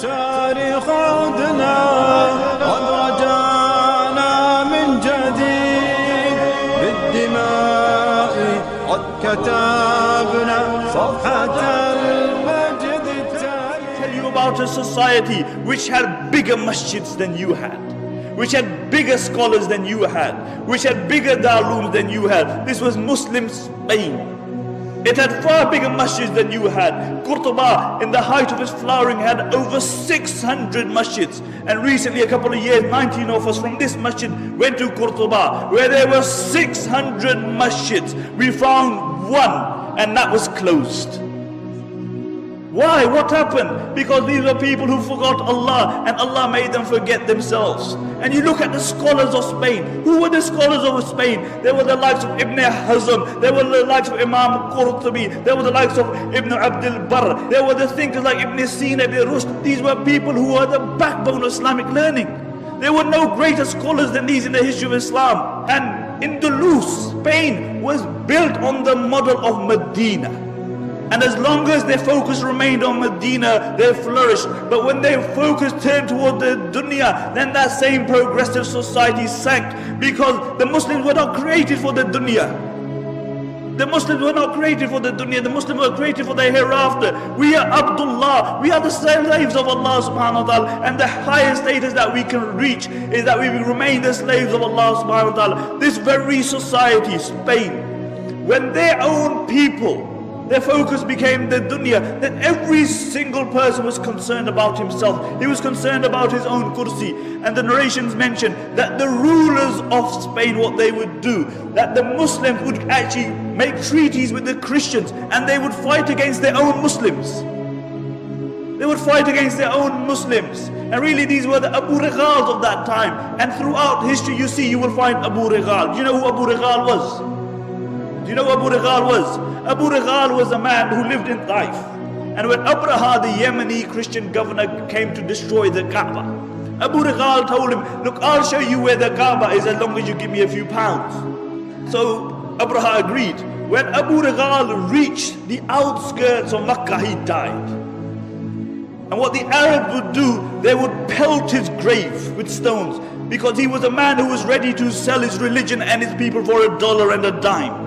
تاريخ عودنا قد رجعنا من جديد بالدماء قد كتبنا صفحة المجد التالي. Tell you about a society which had bigger masjids than you had, which had bigger scholars than you had, which had bigger darulums than you had. This was Muslim Spain. It had far bigger masjids than you had. Qurtuba, in the height of its flowering, had over 600 masjids. And recently, a couple of years, 19 of us from this masjid went to Qurtuba, where there were 600 masjids. We found one, and that was closed. Why? What happened? Because these were people who forgot Allah, and Allah made them forget themselves. And you look at the scholars of Spain. Who were the scholars of Spain? There were the likes of Ibn Hazm, there were the likes of Imam Qurtubi, there were the likes of Ibn Abdul Barr, there were the thinkers like Ibn Sina, Ibn Rushd. These were people who were the backbone of Islamic learning. There were no greater scholars than these in the history of Islam. And Andalus, Spain, was built on the model of Medina. And as long as their focus remained on Medina, they flourished. But when their focus turned toward the dunya, then that same progressive society sank. Because the Muslims were not created for the dunya. The Muslims were not created for the dunya. The Muslims were created for the hereafter. We are Abdullah. We are the slaves of Allah subhanahu wa ta'ala. And the highest status that we can reach is that we will remain the slaves of Allah subhanahu wa ta'ala. This very society, Spain, when their own people, their focus became the dunya, then every single person was concerned about himself. He was concerned about his own kursi. And the narrations mention that the rulers of Spain, what they would do, that the Muslims would actually make treaties with the Christians, and they would fight against their own Muslims. They would fight against their own Muslims. And really these were the Abu Righals of that time. And throughout history you will find Abu Righal. Do you know who Abu Righal was? Do you know who Abu Righal was? Abu Righal was a man who lived in Taif. And when Abraha, the Yemeni Christian governor, came to destroy the Kaaba, Abu Righal told him, look, I'll show you where the Kaaba is as long as you give me a few pounds. So Abraha agreed. When Abu Righal reached the outskirts of Makkah, he died. And what the Arabs would do, they would pelt his grave with stones, because he was a man who was ready to sell his religion and his people for $1 and a dime.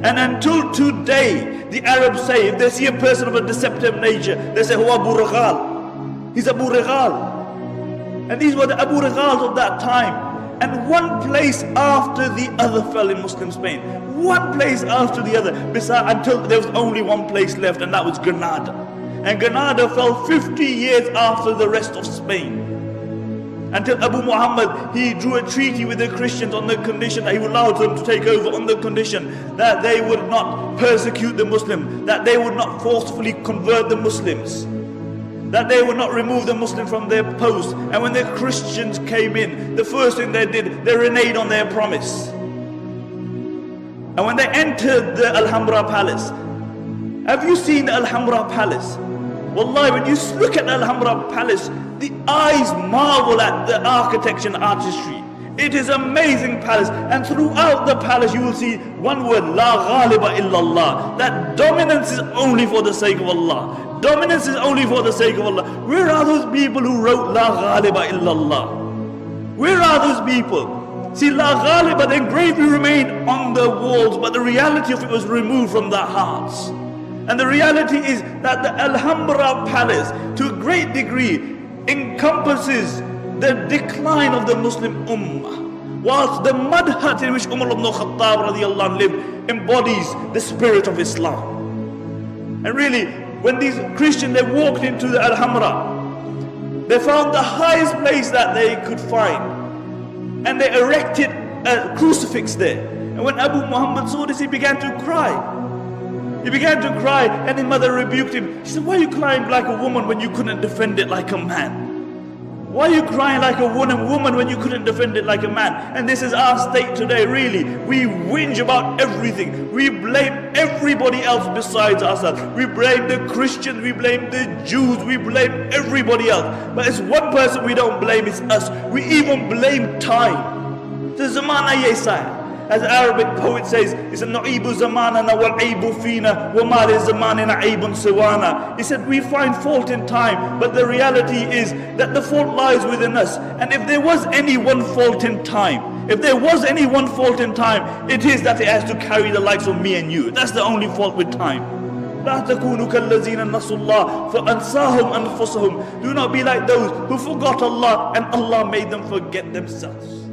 And until today, the Arabs say, if they see a person of a deceptive nature, they say, oh, Abu Righal. He's Abu Righal. And these were the Abu Righals of that time. And one place after the other fell in Muslim Spain. One place after the other. Until there was only one place left, and that was Granada. And Granada fell 50 years after the rest of Spain. Until Abu Muhammad, he drew a treaty with the Christians on the condition that he would allow them to take over, on the condition that they would not persecute the Muslims, that they would not forcefully convert the Muslims, that they would not remove the Muslims from their posts. And when the Christians came in, the first thing they did, they reneged on their promise. And when they entered the Alhambra Palace, have you seen the Alhambra Palace? Wallahi, when you look at the Alhambra Palace, the eyes marvel at the architecture and artistry. It is an amazing palace, and throughout the palace you will see one word, La Ghaliba illallah. That dominance is only for the sake of Allah. Dominance is only for the sake of Allah. Where are those people who wrote La Ghaliba illallah? Where are those people? See, La Ghaliba, the engraving remained on the walls, but the reality of it was removed from their hearts. And the reality is that the Alhambra Palace, to a great degree, encompasses the decline of the Muslim Ummah, whilst the mud hut in which Umar ibn Khattab radiallahu anh lived embodies the spirit of Islam. And really, when these Christians, they walked into the Alhambra, they found the highest place that they could find, and they erected a crucifix there. And when Abu Muhammad saw this, he began to cry. He began to cry, and his mother rebuked him. She said, why are you crying like a woman when you couldn't defend it like a man? Why are you crying like a woman when you couldn't defend it like a man? And this is our state today, really. We whinge about everything. We blame everybody else besides ourselves. We blame the Christians, we blame the Jews, we blame everybody else. But it's one person we don't blame, it's us. We even blame time. The zamana ye saya. As Arabic poet says, he said, نُعِيبُ زَمَانَنَا وَالْعَيْبُ فِينَا وَمَا لِزَمَانِنَا عَيْبٌ سِوَانَا. He said, we find fault in time, but the reality is that the fault lies within us. And if there was any one fault in time, it is that it has to carry the likes of me and you. That's the only fault with time. لا تكونوا كالذين نسوا الله فأنساهم أنفسهم. Do not be like those who forgot Allah and Allah made them forget themselves.